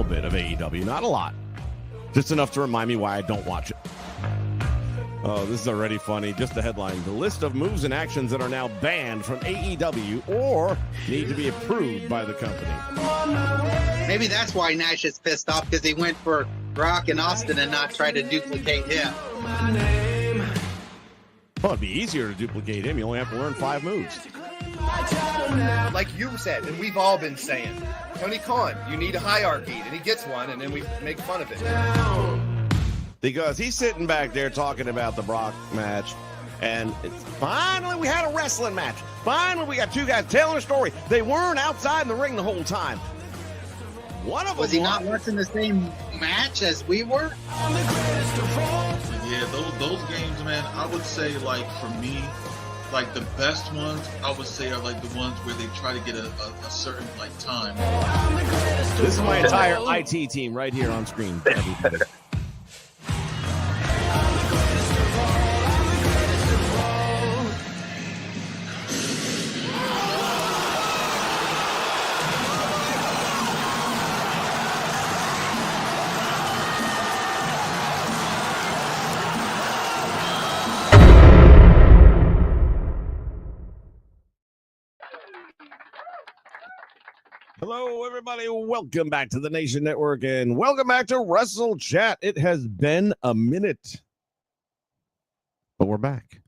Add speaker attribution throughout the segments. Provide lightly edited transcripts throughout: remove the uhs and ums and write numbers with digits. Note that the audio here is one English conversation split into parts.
Speaker 1: bit of AEW, not a lot. Just enough to remind me why I don't watch it. Oh, this is already funny. Just the headline. The list of moves and actions that are now banned from AEW or need to be approved by the company.
Speaker 2: Maybe that's why Nash is pissed off, because he went for Brock and Austin and not try to duplicate him.
Speaker 1: Well, it'd be easier to duplicate him. You only have to learn 5 moves.
Speaker 3: Like you said, and we've all been saying, Tony Khan, you need a hierarchy, and he gets one, and then we make fun of it.
Speaker 1: Because he's sitting back there talking about the Brock match, and it's finally we had a wrestling match. Finally, we got 2 guys telling a story. They weren't outside in the ring the whole time. One of them
Speaker 2: was he not watching the same match as we were?
Speaker 4: Yeah, those games, man, I would say, like, for me, like, the best ones, I would say, are, like, the ones where they try to get a certain, like, time.
Speaker 1: This is my entire IT team right here on screen. Everybody. Hello, everybody. Welcome back to the Nation Network and welcome back to WrestleChat. It has been a minute, but we're back.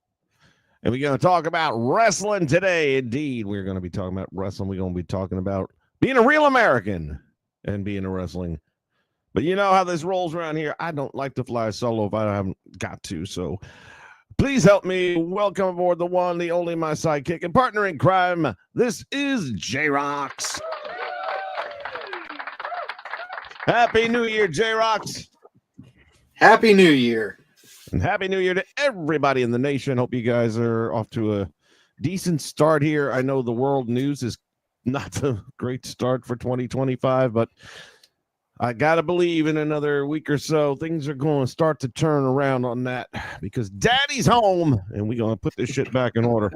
Speaker 1: And we're going to talk about wrestling today. Indeed, we're going to be talking about wrestling. We're going to be talking about being a real American and being a wrestling. But you know how this rolls around here. I don't like to fly solo if I haven't got to. So please help me welcome aboard the one, the only, my sidekick and partner in crime. This is J-Rocks. Happy New Year, J-Rocks.
Speaker 2: Happy New Year.
Speaker 1: And Happy New Year to everybody in the nation. Hope you guys are off to a decent start here. I know the world news is not a great start for 2025, but I got to believe in another week or so, things are going to start to turn around on that because Daddy's home and we're going to put this shit back in order.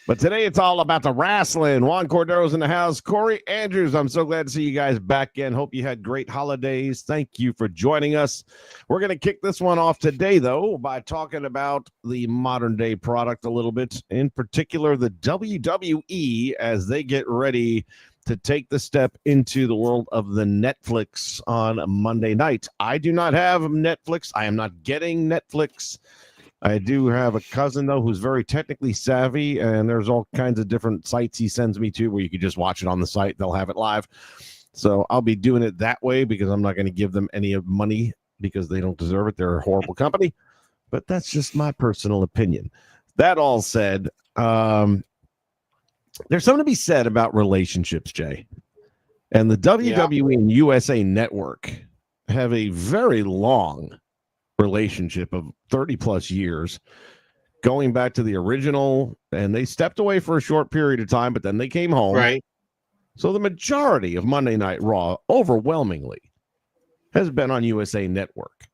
Speaker 1: But today it's all about the wrestling. Juan Cordero's in the house. Corey Andrews, I'm so glad to see you guys back in. Hope you had great holidays. Thank you for joining us. We're going to kick this one off today, though, by talking about the modern day product a little bit, in particular the WWE as they get ready to take the step into the world of the Netflix on Monday night. I do not have Netflix. I am not getting Netflix. I do have a cousin, though, who's very technically savvy, and there's all kinds of different sites he sends me to where you can just watch it on the site. They'll have it live. So I'll be doing it that way because I'm not going to give them any money because they don't deserve it. They're a horrible company. But that's just my personal opinion. That all said, there's something to be said about relationships, Jay. And the WWE and USA Network have a very long relationship of 30 plus years going back to the original, and they stepped away for a short period of time, but then they came home.
Speaker 2: Right.
Speaker 1: So the majority of Monday Night Raw overwhelmingly has been on USA Network.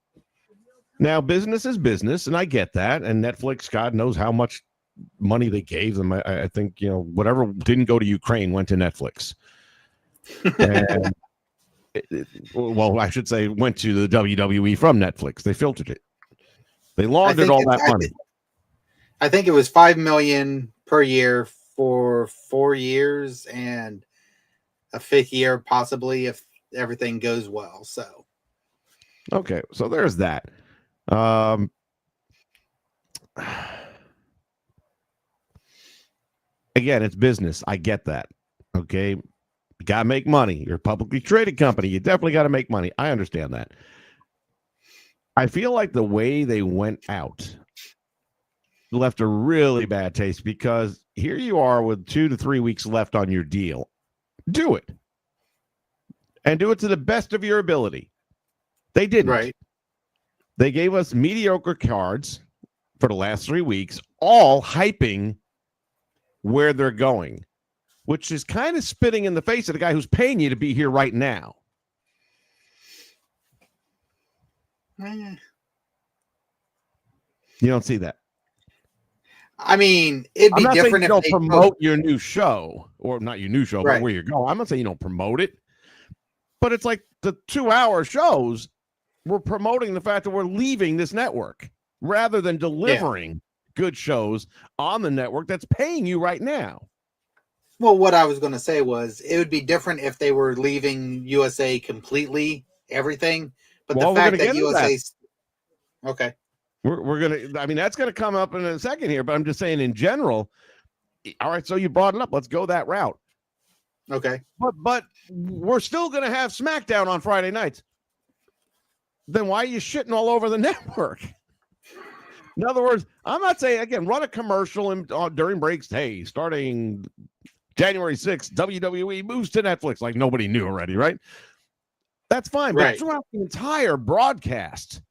Speaker 1: Now, business is business, and I get that. And Netflix, God knows how much money they gave them. I think, you know, whatever didn't go to Ukraine went to Netflix. And well, I should say went to the WWE from Netflix. They filtered it. They laundered all that money.
Speaker 2: I think it was $5 million per year for 4 years and a 5th year possibly if everything goes well. So,
Speaker 1: okay, so there's that. Again, it's business. I get that. Okay. You got to make money. You're a publicly traded company. You definitely got to make money. I understand that. I feel like the way they went out left a really bad taste because here you are with 2 to 3 weeks left on your deal. Do it. And do it to the best of your ability. They didn't.
Speaker 2: right.
Speaker 1: They gave us mediocre cards for the last 3 weeks, all hyping where they're going, which is kind of spitting in the face of the guy who's paying you to be here right now. You don't see that.
Speaker 2: I mean, it'd be
Speaker 1: I'm not
Speaker 2: different
Speaker 1: saying you
Speaker 2: if
Speaker 1: don't
Speaker 2: they
Speaker 1: promote your new show, or not your new show,
Speaker 2: Right.
Speaker 1: but where you're going. I'm not saying you don't promote it, But it's like the 2-hour shows, we're promoting the fact that we're leaving this network rather than delivering good shows on the network that's paying you right now.
Speaker 2: Well, what I was going to say was it would be different if they were leaving USA completely, everything. But the fact that USA... Okay.
Speaker 1: We're going to, I mean, that's going to come up in a second here, but I'm just saying in general. All right, so you brought it up. Let's go that route.
Speaker 2: Okay.
Speaker 1: But we're still going to have SmackDown on Friday nights. Then why are you shitting all over the network? In other words, I'm not saying, again, run a commercial during breaks. Hey, starting January 6th, WWE moves to Netflix, like nobody knew already, right? That's fine.
Speaker 2: Right.
Speaker 1: But throughout the entire broadcast,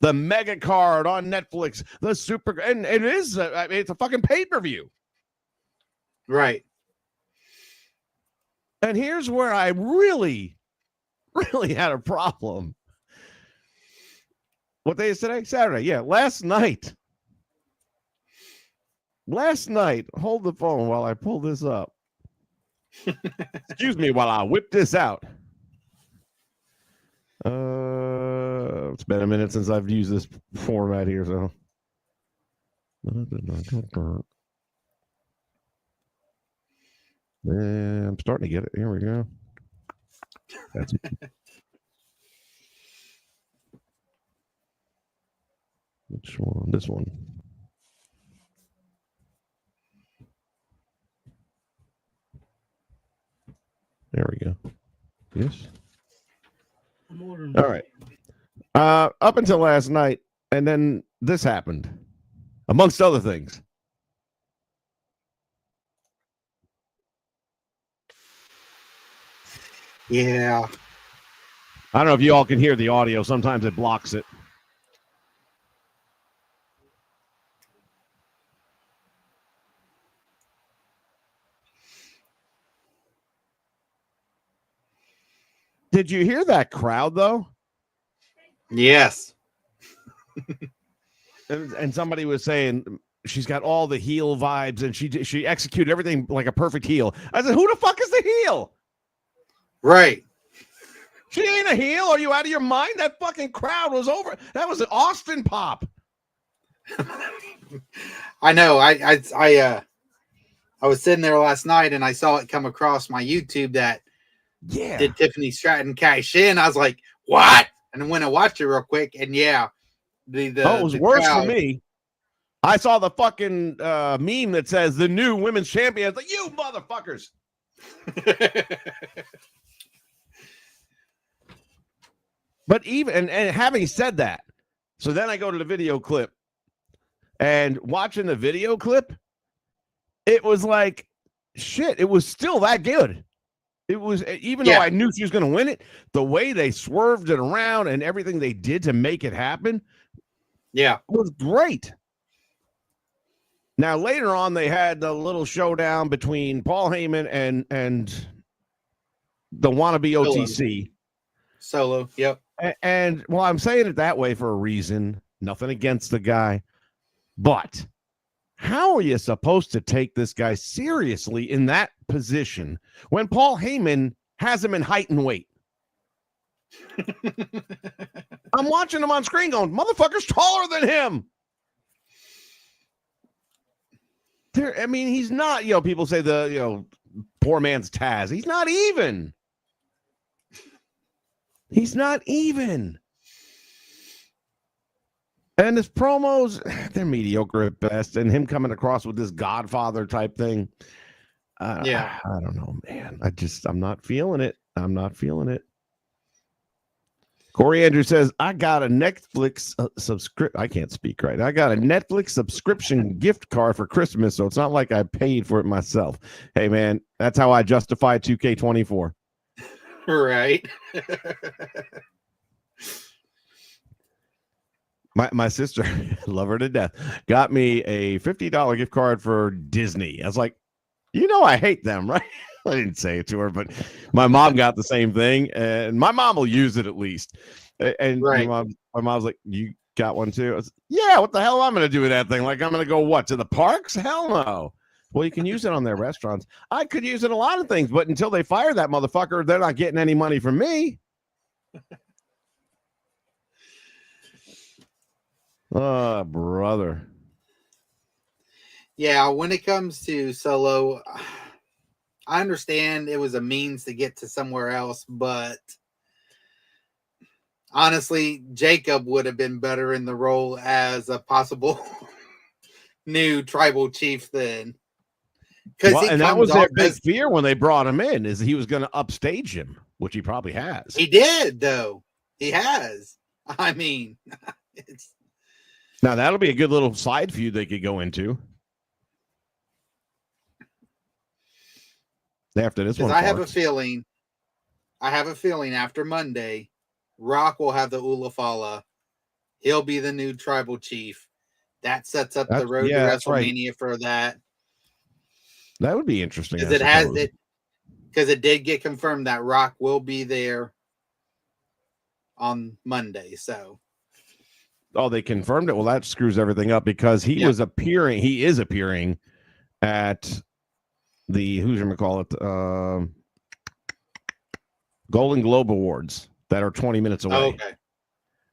Speaker 1: the mega card on Netflix, the super, and it is, it's a fucking pay-per-view.
Speaker 2: Right.
Speaker 1: And here's where I really, really had a problem. What day is today? Saturday. Yeah, last night. Hold the phone while I pull this up. Excuse me while I whip this out. It's been a minute since I've used this format here, so. I'm starting to get it. Here we go. That's which one? This one. There we go. Yes. All right. Up until last night, and then this happened, amongst other things.
Speaker 2: Yeah.
Speaker 1: I don't know if you all can hear the audio. Sometimes it blocks it. Did you hear that crowd, though?
Speaker 2: Yes.
Speaker 1: And somebody was saying she's got all the heel vibes, and she executed everything like a perfect heel. I said, who the fuck is the heel?
Speaker 2: Right.
Speaker 1: She ain't a heel. Are you out of your mind? That fucking crowd was over. That was an Austin pop.
Speaker 2: I know. I was sitting there last night and I saw it come across my YouTube that did Tiffany Stratton cash in. I was like, what? And I went and watched it real quick. And yeah, it
Speaker 1: was worse for me. I saw the fucking meme that says the new women's champion. It's like, you motherfuckers. But even and having said that, so then I go to the video clip, and watching the video clip, it was like shit. It was still that good. It was, even though I knew she was going to win it, the way they swerved it around and everything they did to make it happen, was great. Now later on, they had the little showdown between Paul Heyman and the wannabe OTC.
Speaker 2: Solo, yep.
Speaker 1: And well, I'm saying it that way for a reason. Nothing against the guy, but how are you supposed to take this guy seriously in that position when Paul Heyman has him in height and weight? I'm watching him on screen going, motherfucker's taller than him. I mean, he's not, people say poor man's Taz. He's not even. He's not even. And his promos, they're mediocre at best. And him coming across with this Godfather type thing. I don't know, man. I'm not feeling it. I'm not feeling it. Corey Andrews says, I got a Netflix subscription. I can't speak right. I got a Netflix subscription gift card for Christmas, so it's not like I paid for it myself. Hey, man, that's how I justify 2K24.
Speaker 2: Right.
Speaker 1: My sister, love her to death, got me a $50 gift card for Disney. I was like, I hate them, right? I didn't say it to her, but my mom got the same thing, and my mom will use it at least. And my mom's like, you got one too? I was, yeah, what the hell am I going to do with that thing? Like, I'm going to go, what, to the parks? Hell no. Well, you can use it on their restaurants. I could use it a lot of things, but until they fire that motherfucker, they're not getting any money from me. Oh, brother.
Speaker 2: Yeah, when it comes to Solo, I understand it was a means to get to somewhere else, but honestly, Jacob would have been better in the role as a possible new tribal chief then.
Speaker 1: Well, and that was their big fear when they brought him in, is he was going to upstage him, which he probably has.
Speaker 2: He did, though. He has. I mean, it's...
Speaker 1: Now, that'll be a good little side feud they could go into. After this one,
Speaker 2: I have a feeling after Monday, Rock will have the Ulafala. He'll be the new tribal chief. That sets up the road to WrestleMania for that.
Speaker 1: That would be interesting.
Speaker 2: Because it did get confirmed that Rock will be there on Monday. So,
Speaker 1: they confirmed it. Well, that screws everything up because he is appearing at the Golden Globe Awards that are 20 minutes away.
Speaker 2: Okay.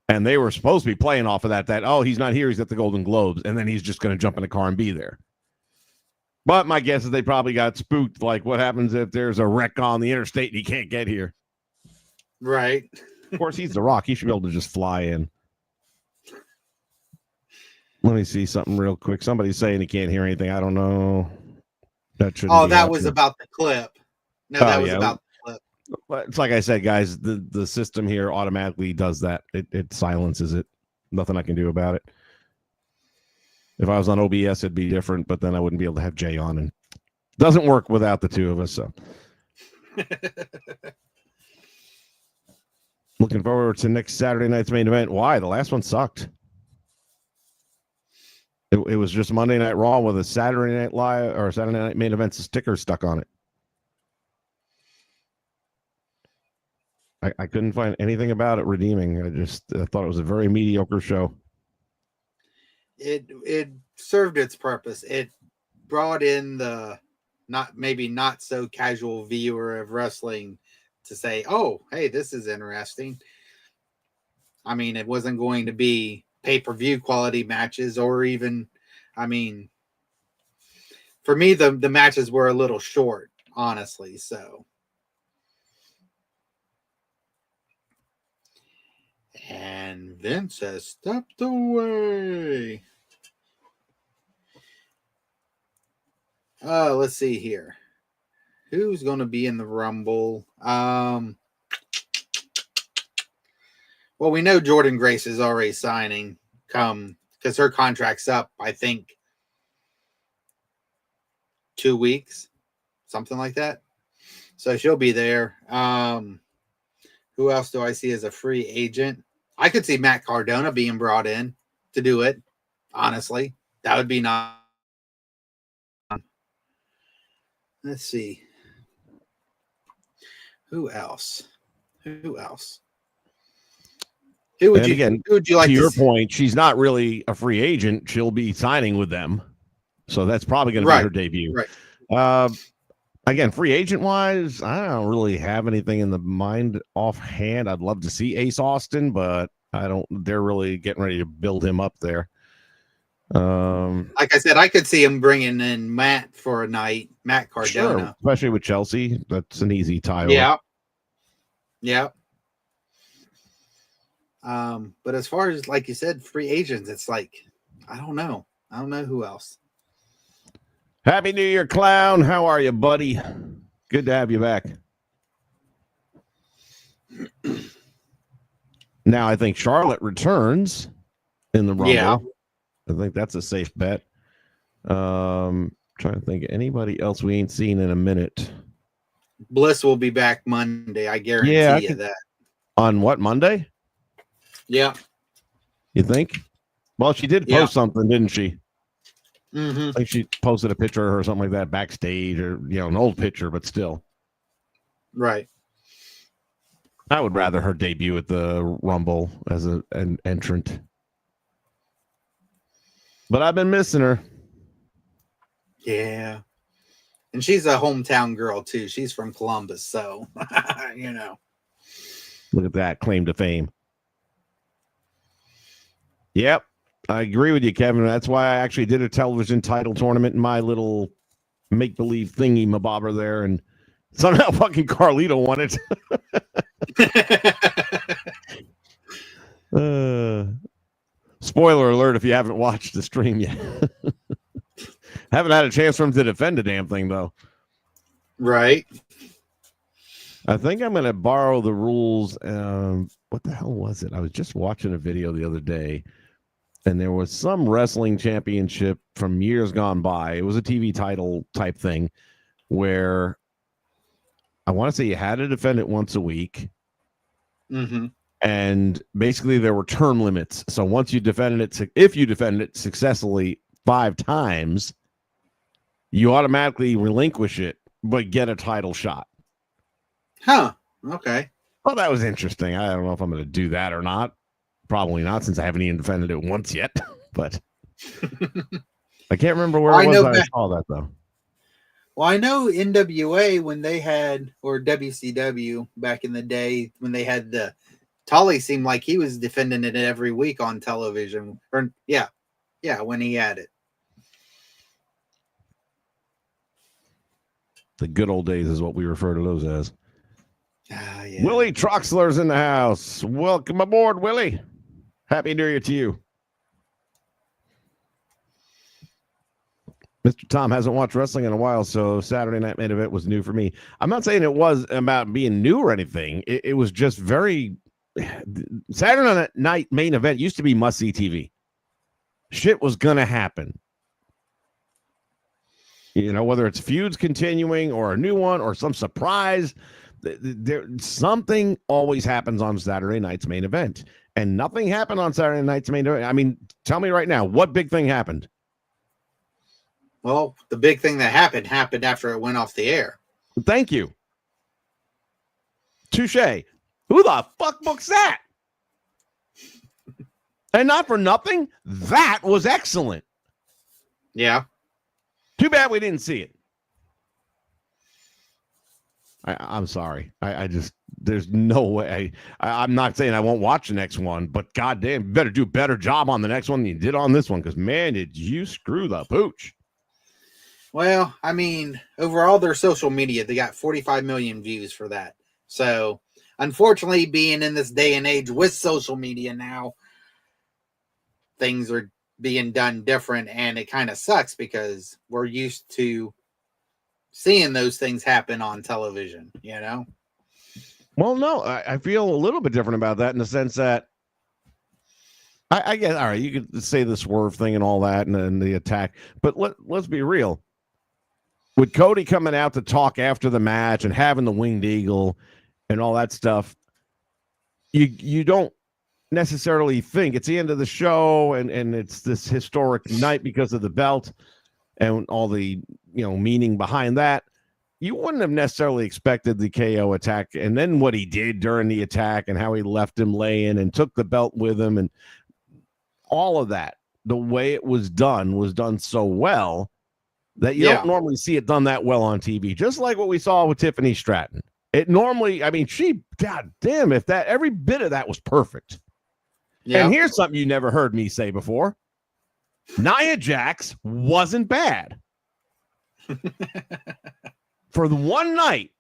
Speaker 1: And they were supposed to be playing off of that he's not here, he's at the Golden Globes, and then he's just going to jump in the car and be there. But my guess is they probably got spooked, like what happens if there's a wreck on the interstate and he can't get here.
Speaker 2: Right.
Speaker 1: Of course, he's The Rock. He should be able to just fly in. Let me see something real quick. Somebody's saying he can't hear anything. I don't know.
Speaker 2: That was about the clip. No, that was about the clip.
Speaker 1: It's like I said, guys, the system here automatically does that. It silences it. Nothing I can do about it. If I was on OBS, it'd be different, but then I wouldn't be able to have Jay on. And it doesn't work without the two of us. So, looking forward to next Saturday night's main event. Why? The last one sucked. It was just Monday Night Raw with a Saturday Night Live or Saturday Night Main Event sticker stuck on it. I couldn't find anything about it redeeming. I thought it was a very mediocre show.
Speaker 2: It served its purpose. It brought in the not so casual viewer of wrestling to say, "Oh, hey, this is interesting." I mean, it wasn't going to be pay-per-view quality matches, or even, I mean, for me, the matches were a little short, honestly. So, and Vince has stepped away. Let's see here. Who's going to be in the Rumble? Well, we know Jordan Grace is already signing because her contract's up, I think, 2 weeks, something like that. So she'll be there. Who else do I see as a free agent? I could see Matt Cardona being brought in to do it. Honestly, that would be nice. Let's see. Who else? Who would you like
Speaker 1: to your point? She's not really a free agent. She'll be signing with them, so that's probably going to be her debut.
Speaker 2: Right.
Speaker 1: Again, free agent wise, I don't really have anything in the mind offhand. I'd love to see Ace Austin, but I don't. They're really getting ready to build him up there.
Speaker 2: Like I said, I could see him bringing in Matt for a night, Matt Cardona,
Speaker 1: sure, especially with Chelsea. That's an easy title.
Speaker 2: Yeah. But as far as, like you said, free agents, it's like, I don't know who else.
Speaker 1: Happy New Year, Clown. How are you, buddy? Good to have you back. Now, I think Charlotte returns in the Rumble.
Speaker 2: Yeah.
Speaker 1: I think that's a safe bet. Trying to think of anybody else we ain't seen in a minute.
Speaker 2: Bliss will be back Monday. I guarantee you that.
Speaker 1: On what, Monday?
Speaker 2: Yeah.
Speaker 1: You think? Well, she did post something, didn't she?
Speaker 2: Mm-hmm.
Speaker 1: I think she posted a picture or something like that backstage, or an old picture, but still.
Speaker 2: Right.
Speaker 1: I would rather her debut at the Rumble as an entrant. But I've been missing her.
Speaker 2: Yeah. And she's a hometown girl too. She's from Columbus, so
Speaker 1: Look at that claim to fame. Yep, I agree with you, Kevin. That's why I actually did a television title tournament in my little make-believe thingy mabobber there, and somehow fucking Carlito won it. Spoiler alert if you haven't watched the stream yet. Haven't had a chance for him to defend the damn thing, though.
Speaker 2: Right.
Speaker 1: I think I'm going to borrow the rules. What the hell was it? I was just watching a video the other day, and there was some wrestling championship from years gone by. It was a TV title type thing where I want to say you had to defend it once a week.
Speaker 2: Mm-hmm.
Speaker 1: And basically there were term limits. So once you defended it, if you defended it successfully 5 times, you automatically relinquish it, but get a title shot.
Speaker 2: Huh. Okay.
Speaker 1: Well, that was interesting. I don't know if I'm going to do that or not. Probably not, since I haven't even defended it once yet. But I can't remember where it was I saw that, though.
Speaker 2: Well, I know NWA when they had, or WCW back in the day when they had the Tully, seemed like he was defending it every week on television. Or yeah, when he had it.
Speaker 1: The good old days is what we refer to those as.
Speaker 2: Yeah.
Speaker 1: Willie Troxler's in the house. Welcome aboard, Willie. Happy New Year to you. Mr. Tom hasn't watched wrestling in a while, so Saturday Night Main Event was new for me. I'm not saying it was about being new or anything. It was just very... Saturday Night Main Event used to be must-see TV. Shit was going to happen. You know, whether it's feuds continuing or a new one or some surprise, something always happens on Saturday night's Main Event. And nothing happened on Saturday night's Main Event. I mean, tell me right now, what big thing happened?
Speaker 2: Well, the big thing that happened after it went off the air.
Speaker 1: Thank you. Touche. Who the fuck books that? And not for nothing, that was excellent.
Speaker 2: Yeah.
Speaker 1: Too bad we didn't see it. I'm sorry. I just, there's no way. I'm not saying I won't watch the next one, but goddamn, you better do a better job on the next one than you did on this one, because man, did you screw the pooch.
Speaker 2: Well, I mean, overall, their social media, they got 45 million views for that. So, unfortunately, being in this day and age with social media now, things are being done different, and it kind of sucks because we're used to seeing those things happen on television, you know?
Speaker 1: Well, no, I feel a little bit different about that in the sense that I guess, all right, you could say the swerve thing and all that and the attack, but let's be real. With Cody coming out to talk after the match and having the winged eagle and all that stuff, you don't necessarily think it's the end of the show and it's this historic night because of the belt and all the meaning behind that. You wouldn't have necessarily expected the KO attack and then what he did during the attack and how he left him laying and took the belt with him and all of that. The way it was done so well that you don't normally see it done that well on TV, just like what we saw with Tiffany Stratton. It normally, I mean, god damn, if that, every bit of that was perfect. Yeah. And here's something you never heard me say before. Nia Jax wasn't bad. For the one night,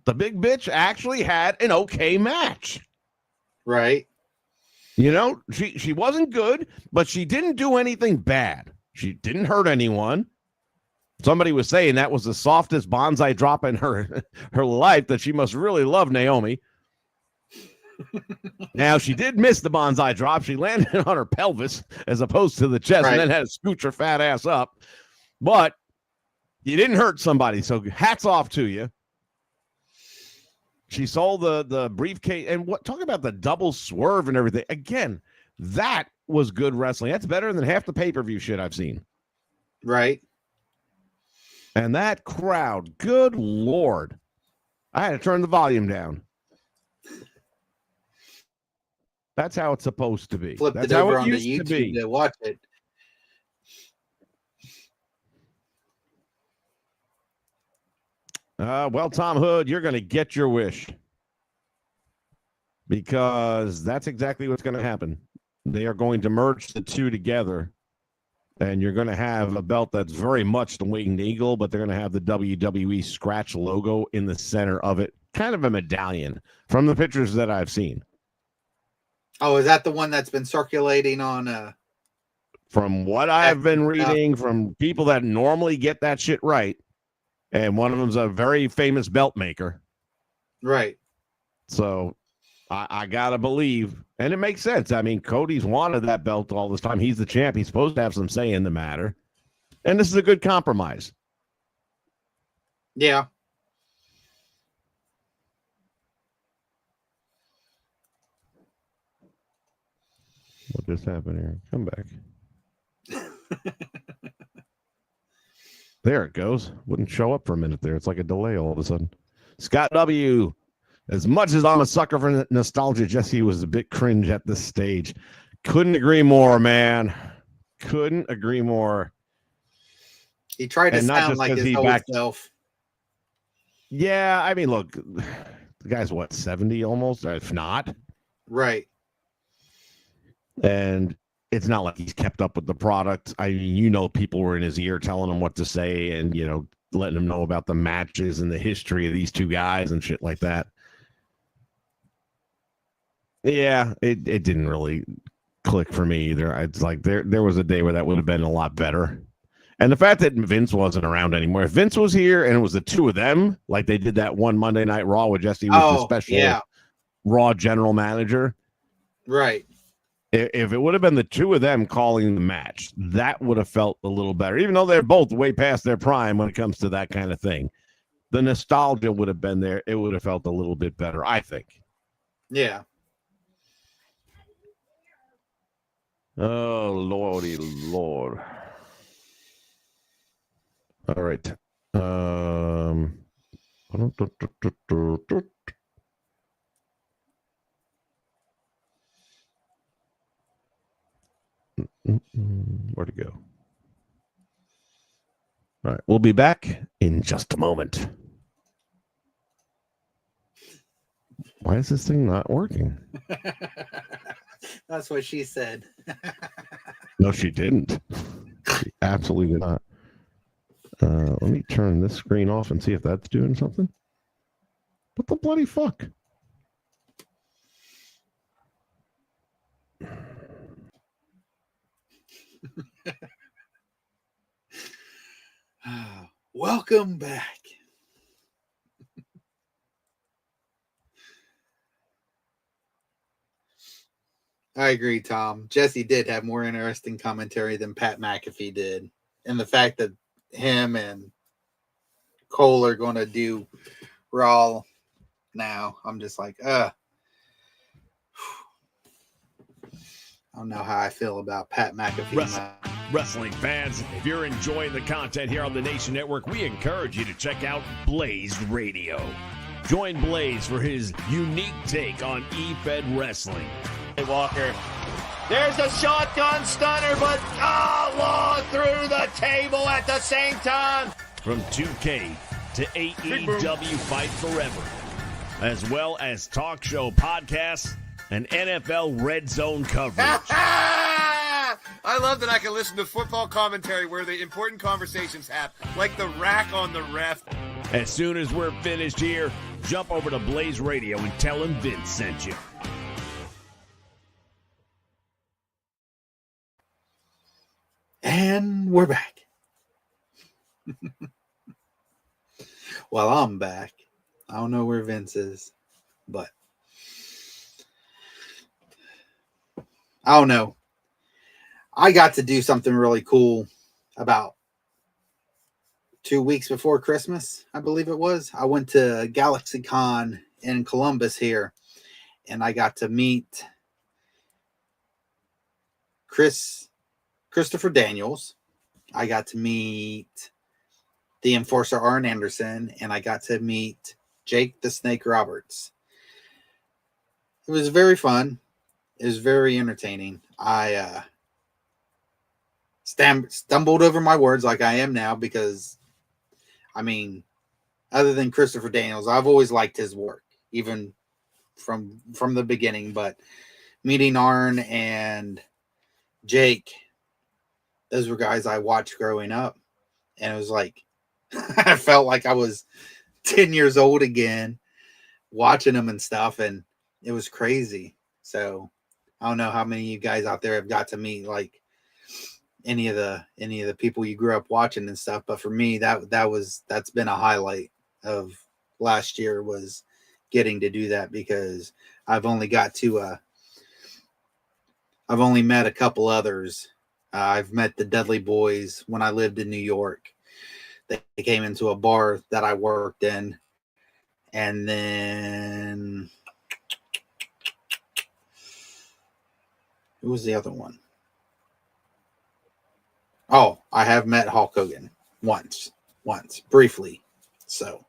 Speaker 1: the big bitch actually had an okay match.
Speaker 2: Right.
Speaker 1: She wasn't good, but she didn't do anything bad. She didn't hurt anyone. Somebody was saying that was the softest bonsai drop in her life, that she must really love Naomi. Now, she did miss the bonsai drop. She landed on her pelvis as opposed to the chest, and then had to scooch her fat ass up. But you didn't hurt somebody, so hats off to you. She sold the briefcase, and talk about the double swerve and everything. Again, that was good wrestling. That's better than half the pay-per-view shit I've seen.
Speaker 2: Right.
Speaker 1: And that crowd, good Lord. I had to turn the volume down. That's how it's supposed to be.
Speaker 2: Flipped
Speaker 1: That's
Speaker 2: it
Speaker 1: how
Speaker 2: over
Speaker 1: it
Speaker 2: on the
Speaker 1: used to be.
Speaker 2: YouTube to watch it.
Speaker 1: Well, Tom Hood, you're going to get your wish because that's exactly what's going to happen. They are going to merge the two together, and you're going to have a belt that's very much the Winged Eagle, but they're going to have the WWE scratch logo in the center of it, kind of a medallion from the pictures that I've seen.
Speaker 2: Oh, is that the one that's been circulating on?
Speaker 1: From what I've been reading from people that normally get that shit right, and one of them's a very famous belt maker.
Speaker 2: Right.
Speaker 1: So I gotta believe, and it makes sense. I mean, Cody's wanted that belt all this time. He's the champ. He's supposed to have some say in the matter. And this is a good compromise.
Speaker 2: Yeah.
Speaker 1: What just happened here? Come back. There it goes. Wouldn't show up for a minute there. It's like a delay all of a sudden. Scott W. As much as I'm a sucker for nostalgia, Jesse was a bit cringe at this stage. Couldn't agree more, man. Couldn't agree more.
Speaker 2: He tried to sound like his old self.
Speaker 1: Yeah, I mean, look, the guy's what, 70 almost, if not.
Speaker 2: Right.
Speaker 1: And it's not like he's kept up with the product. I mean, people were in his ear telling him what to say and, letting him know about the matches and the history of these two guys and shit like that. Yeah, it didn't really click for me either. It's like there was a day where that would have been a lot better. And the fact that Vince wasn't around anymore. If Vince was here and it was the two of them, like they did that one Monday Night Raw with Jesse was the special Raw general manager.
Speaker 2: Right.
Speaker 1: If it would have been the two of them calling the match, that would have felt a little better, even though they're both way past their prime when it comes to that kind of thing. The nostalgia would have been there. It would have felt a little bit better, I think.
Speaker 2: Yeah.
Speaker 1: Oh, Lordy Lord. All right. Where'd it go? All right. We'll be back in just a moment. Why is this thing not working?
Speaker 2: That's what she said.
Speaker 1: No, she didn't. She absolutely did not. Let me turn this screen off and see if that's doing something. What the bloody fuck?
Speaker 2: Welcome back. I agree, Tom. Jesse did have more interesting commentary than Pat McAfee did. And the fact that him and Cole are going to do Raw now, I'm just like, I don't know how I feel about Pat McAfee.
Speaker 5: Wrestling fans, if you're enjoying the content here on the Nation Network, we encourage you to check out Blaze Radio. Join Blaze for his unique take on E-Fed Wrestling.
Speaker 3: Hey, Walker. There's a shotgun stunner, but long through the table at the same time.
Speaker 5: From 2K to AEW Fight Forever, as well as talk show podcasts and NFL Red Zone coverage.
Speaker 3: I love that I can listen to football commentary where the important conversations happen, like the rack on the ref.
Speaker 5: As soon as we're finished here, jump over to Blaze Radio and tell him Vince sent you.
Speaker 2: And we're back. Well, I'm back. I don't know where Vince is, but I don't know. I got to do something really cool about 2 weeks before Christmas, I believe it was. I went to GalaxyCon in Columbus here, and I got to meet Christopher Daniels. I got to meet the Enforcer Arn Anderson, and I got to meet Jake the Snake Roberts. It was very fun. It was very entertaining. I stumbled over my words like I am now because, I mean, other than Christopher Daniels. I've always liked his work, even from the beginning. But meeting Arn and Jake, those were guys I watched growing up, and it was like I felt like I was 10 years old again, watching them and stuff, and it was crazy. So I don't know how many of you guys out there have got to meet like any of the people you grew up watching and stuff, but for me, that's been a highlight of last year, was getting to do that, because I've only met a couple others. I've met the Dudley Boys when I lived in New York. They came into a bar that I worked in, and then who was the other one? Oh, I have met Hulk Hogan once, briefly. So,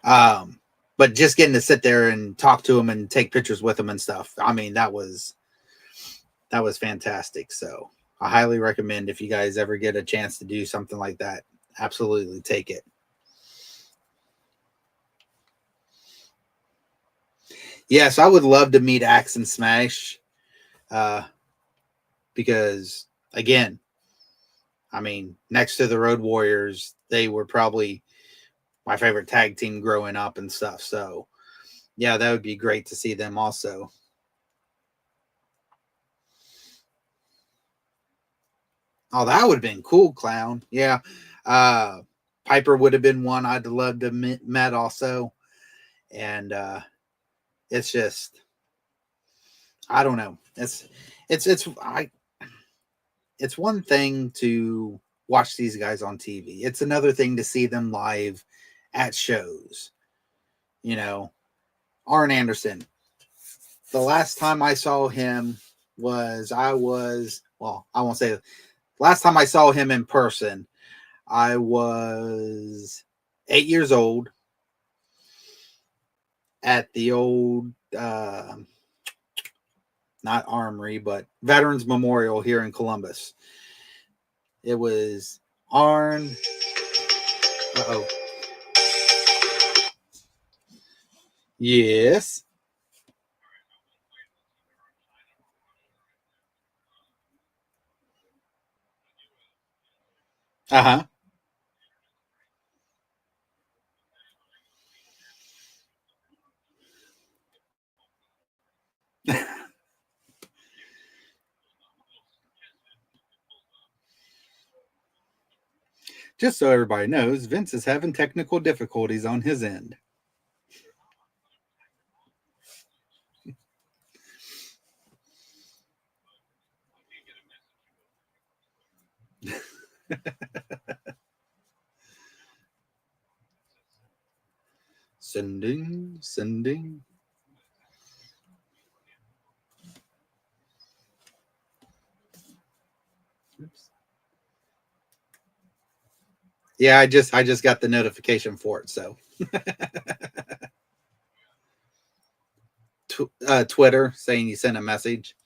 Speaker 2: but just getting to sit there and talk to him and take pictures with him and stuff, I mean, that was fantastic. So I highly recommend, if you guys ever get a chance to do something like that, absolutely take it. Yes, I would love to meet Axe and Smash, because, again, I mean, next to the Road Warriors, they were probably my favorite tag team growing up and stuff. So, yeah, that would be great to see them also. Oh, that would have been cool, Clown. Yeah. Piper would have been one I'd love to met also. And it's just, I don't know. It's one thing to watch these guys on TV. It's another thing to see them live at shows. You know, Arn Anderson. The last time I saw him I won't say it. Last time I saw him in person, I was 8 years old at the old, not Armory, but Veterans Memorial here in Columbus. It was Arn. Uh-oh. Yes. Uh-huh. Just so everybody knows, Vince is having technical difficulties on his end. Sending. Oops. Yeah, I just got the notification for it. So Twitter saying you sent a message.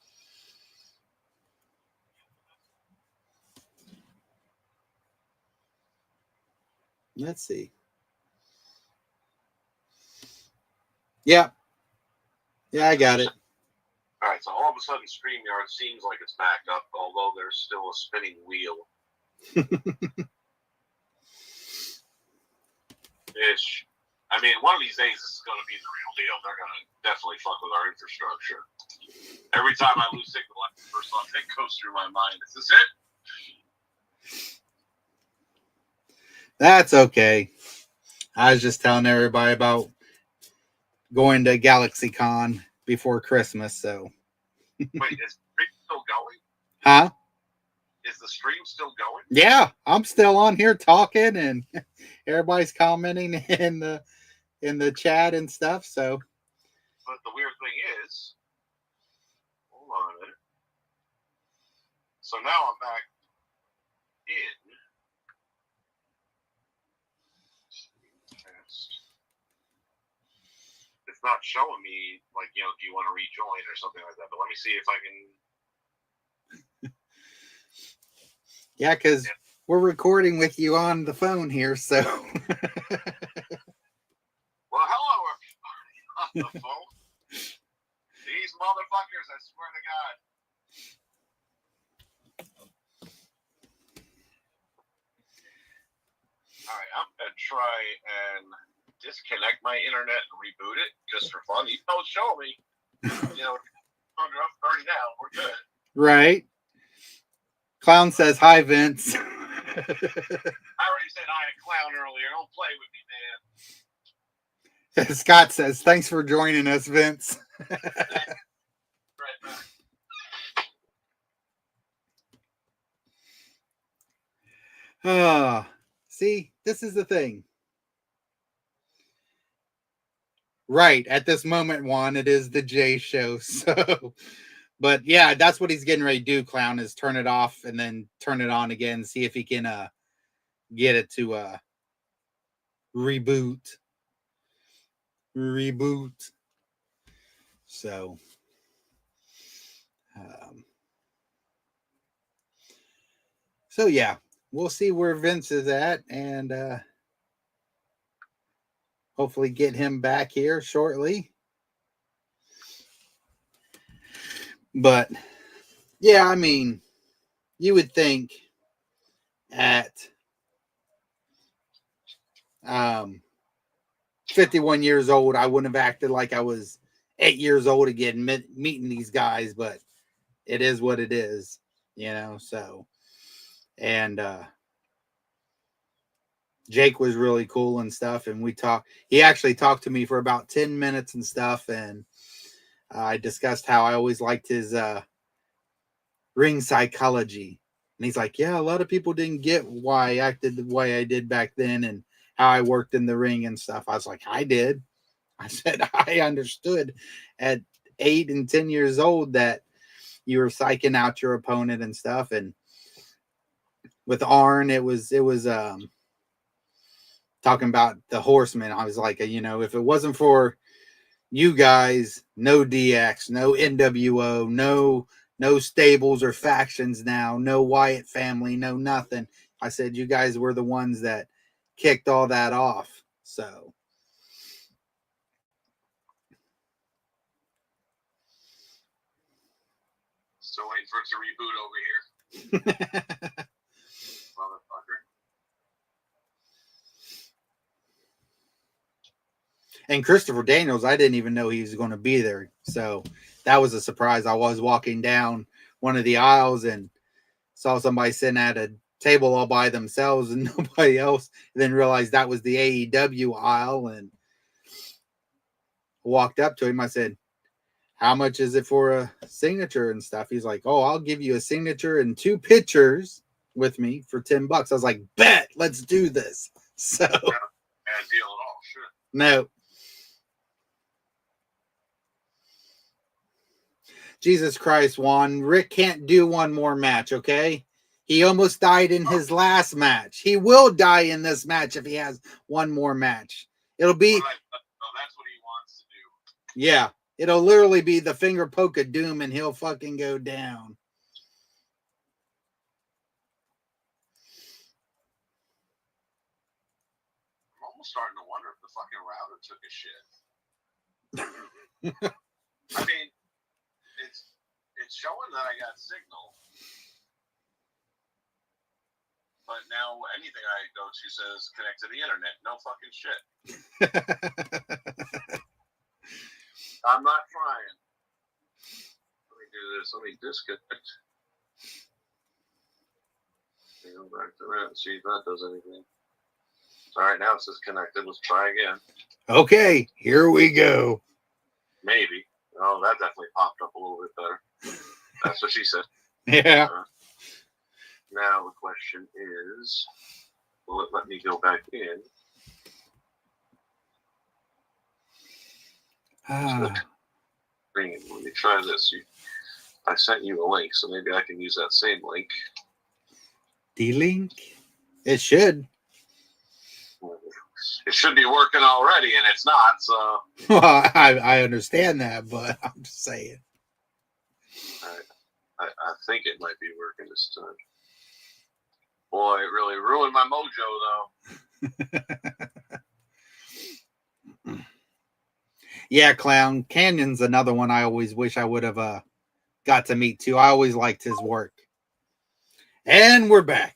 Speaker 2: Let's see. Yeah, I got it.
Speaker 6: All right, so all of a sudden, StreamYard seems like it's backed up, although there's still a spinning wheel. Ish. I mean, one of these days, this is going to be the real deal. They're going to definitely fuck with our infrastructure. Every time I lose signal, the first thought that goes through my mind is this it?
Speaker 2: That's okay. I was just telling everybody about going to GalaxyCon before Christmas, so.
Speaker 6: Wait, is the stream still going?
Speaker 2: Huh?
Speaker 6: Is the stream still going?
Speaker 2: Yeah, I'm still on here talking, and everybody's commenting in the chat and stuff, so.
Speaker 6: But the weird thing is, hold on a minute. So now I'm back in. It's not showing me, like, do you want to rejoin or something like that? But let me see if I can.
Speaker 2: Yeah, because we're recording with you on the phone here, so.
Speaker 6: the phone. These motherfuckers, I swear to God. All right, I'm going to try and disconnect my internet and reboot it just for fun. You don't show me. You know, under up 30 now. We're good.
Speaker 2: Right. Clown says, hi, Vince.
Speaker 6: I already said hi to Clown earlier. Don't play with me, man.
Speaker 2: Scott says, thanks for joining us, Vince.
Speaker 6: Right back.
Speaker 2: See, this is the thing. Right. At this moment, Juan, it is the J show. So, but yeah, that's what he's getting ready to do, Clown, is turn it off and then turn it on again. See if he can get it to reboot. So, so yeah, we'll see where Vince is at and hopefully get him back here shortly. But yeah, I mean, you would think at 51 years old, I wouldn't have acted like I was 8 years old again meeting these guys, but it is what it is, you know. So, and Jake was really cool and stuff, and we talked. He actually talked to me for about 10 minutes and stuff, and I discussed how I always liked his ring psychology. And he's like, yeah, a lot of people didn't get why I acted the way I did back then and how I worked in the ring and stuff. I was like, I did. I said, I understood at 8 and 10 years old that you were psyching out your opponent and stuff. And with Arn, it was talking about the Horsemen. I was like, you know, if it wasn't for you guys, no DX, no NWO, no stables or factions now, no Wyatt family, no nothing. I said, you guys were the ones that kicked all that off. So.
Speaker 6: Still waiting for it to reboot over here. Motherfucker.
Speaker 2: And Christopher Daniels, I didn't even know he was going to be there. So that was a surprise. I was walking down one of the aisles and saw somebody sitting at a table all by themselves and nobody else. And then realized that was the AEW aisle and walked up to him. I said, how much is it for a signature and stuff? He's like, oh, I'll give you a signature and 2 pictures with me for $10. I was like, bet, let's do this. So,
Speaker 6: Bad deal at all. Sure.
Speaker 2: No. Jesus Christ, Juan. Rick can't do one more match, okay? He almost died in his last match. He will die in this match if he has one more match. It'll be...
Speaker 6: Right. So that's what he wants to do.
Speaker 2: Yeah. It'll literally be the finger poke of doom and he'll fucking go down.
Speaker 6: I'm almost starting to wonder if the fucking router took a shit. I mean, it's showing that I got signal, but now anything I go to says connect to the internet. No fucking shit. I'm not trying. Let me do this. Let me disconnect. Go back to that and see if that does anything. All right, now it says connected. Let's try again.
Speaker 2: Okay, here we go.
Speaker 6: Maybe. Oh, that definitely popped up a little bit better. That's what she said.
Speaker 2: Yeah.
Speaker 6: Now the question is, will it let me go back in? Let me try this. I sent you a link, so maybe I can use that same link.
Speaker 2: The link? It should.
Speaker 6: It should be working already, and it's not, so...
Speaker 2: Well, I understand that, but I'm just saying.
Speaker 6: I think it might be working this time. Boy, it really ruined my mojo, though.
Speaker 2: Yeah, Clown Canyon's another one I always wish I would have got to meet too. I always liked his work. And we're back.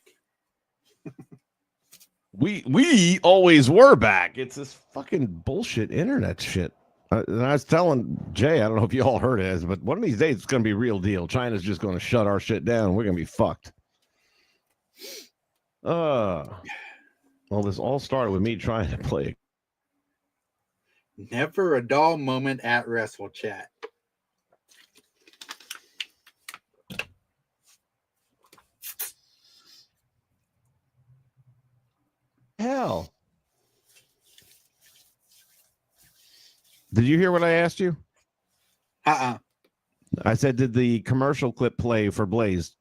Speaker 1: We always were back. It's this fucking bullshit internet shit. And I was telling Jay, I don't know if you all heard it, but one of these days it's going to be a real deal. China's just going to shut our shit down. We're going to be fucked. Well, this all started with me trying to play.
Speaker 2: Never a dull moment at WrestleChat.
Speaker 1: Hell. Did you hear what I asked you?
Speaker 2: I
Speaker 1: said, did the commercial clip play for Blaze?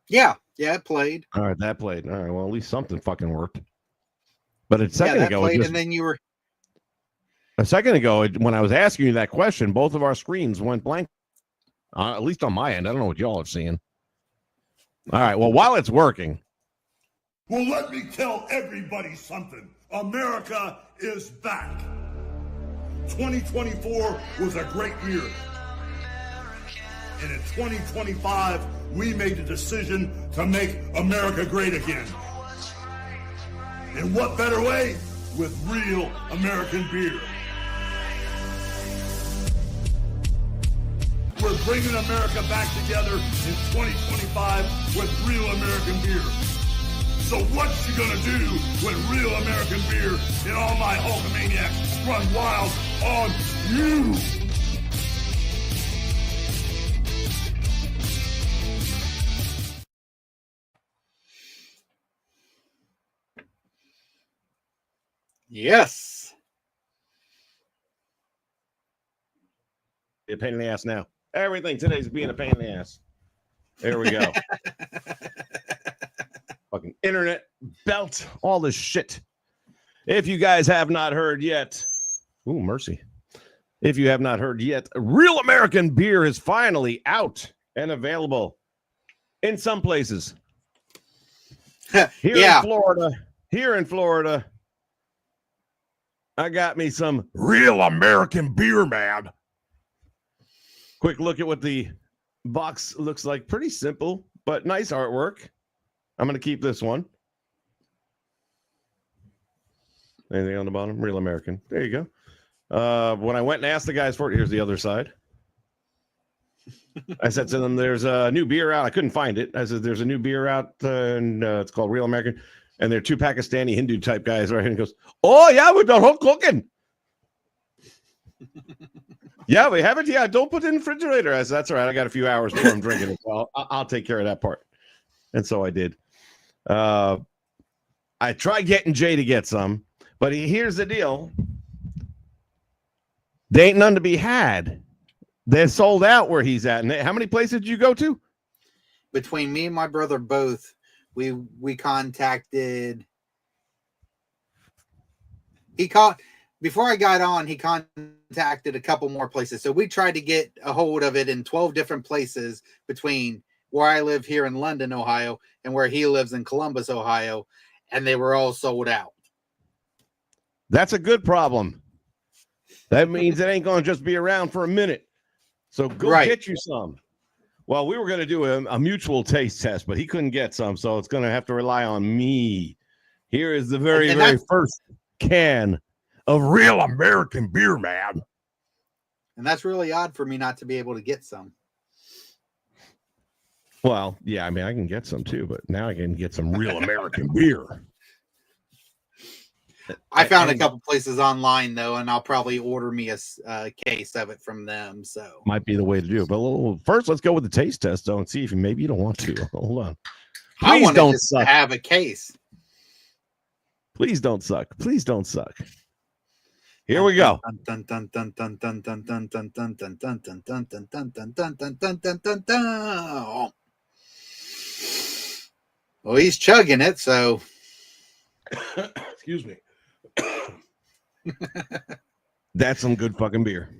Speaker 2: Yeah, it played.
Speaker 1: All right, that played. All right, well, at least something fucking worked. But a second ago,
Speaker 2: played, and then you were
Speaker 1: a second ago when I was asking you that question, both of our screens went blank. At least on my end, I don't know what y'all are seeing. All right, well, while it's working.
Speaker 7: Well, let me tell everybody something. America is back. 2024 was a great year. And in 2025, we made the decision to make America great again. In what better way? With real American beer. We're bringing America back together in 2025 with real American beer. So what you gonna do when real American beer and all my Hulkamaniacs run wild on you?
Speaker 2: Yes.
Speaker 1: A pain in the ass now. Everything today's being a pain in the ass. There we go. Fucking internet belt, all this shit. If you guys have not heard yet, ooh, mercy. If you have not heard yet, real American beer is finally out and available in some places. Here in Florida, I got me some real American beer, man. Quick look at what the box looks like. Pretty simple, but nice artwork. I'm going to keep this one. Anything on the bottom? Real American. There you go. When I went and asked the guys for it, here's the other side. I said to them, there's a new beer out. I couldn't find it. I said, there's a new beer out, and it's called Real American. And they're two Pakistani Hindu type guys right here. And he goes, oh, yeah, we're done whole cooking. Yeah, we have it. Yeah, don't put it in the refrigerator. I said, that's all right. I got a few hours before I'm drinking it. So I'll take care of that part. And so I did. I tried getting Jay to get some, but here's the deal. They ain't none to be had. They're sold out where he's at. And how many places did you go to?
Speaker 2: Between me and my brother both, we contacted. Before I got on, he contacted a couple more places. So we tried to get a hold of it in 12 different places between where I live here in London, Ohio, and where he lives in Columbus, Ohio, and they were all sold out.
Speaker 1: That's a good problem. That means it ain't going to just be around for a minute. So go get you some. Well, we were going to do a mutual taste test, but he couldn't get some, so it's going to have to rely on me. Here is the very first can of real American beer, man.
Speaker 2: And that's really odd for me not to be able to get some.
Speaker 1: Well, yeah, I mean, I can get some too, but now I can get some real American beer.
Speaker 2: I found a couple places online, though, and I'll probably order me a case of it from them. So
Speaker 1: might be the way to do it. But first, let's go with the taste test, though, and see if maybe you don't want to. Hold on.
Speaker 2: Please don't suck. Have a case.
Speaker 1: Please don't suck. Please don't suck. Here we go.
Speaker 2: Well, he's chugging it, so.
Speaker 1: Excuse me. That's some good fucking beer.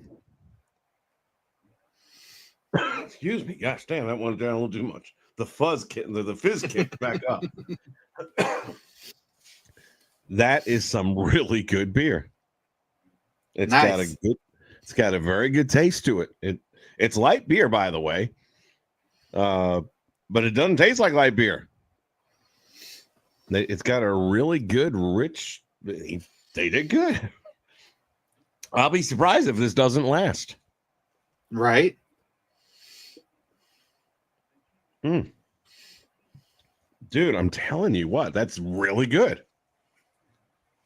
Speaker 1: Excuse me. Gosh damn, that went down a little too much. The fizz kicked back up. That is some really good beer. It's
Speaker 2: Nice.
Speaker 1: got a very good taste to it. It's light beer, by the way. But it doesn't taste like light beer. It's got a really good, rich. They did good. I'll be surprised if this doesn't last.
Speaker 2: Right.
Speaker 1: Dude, I'm telling you what, that's really good.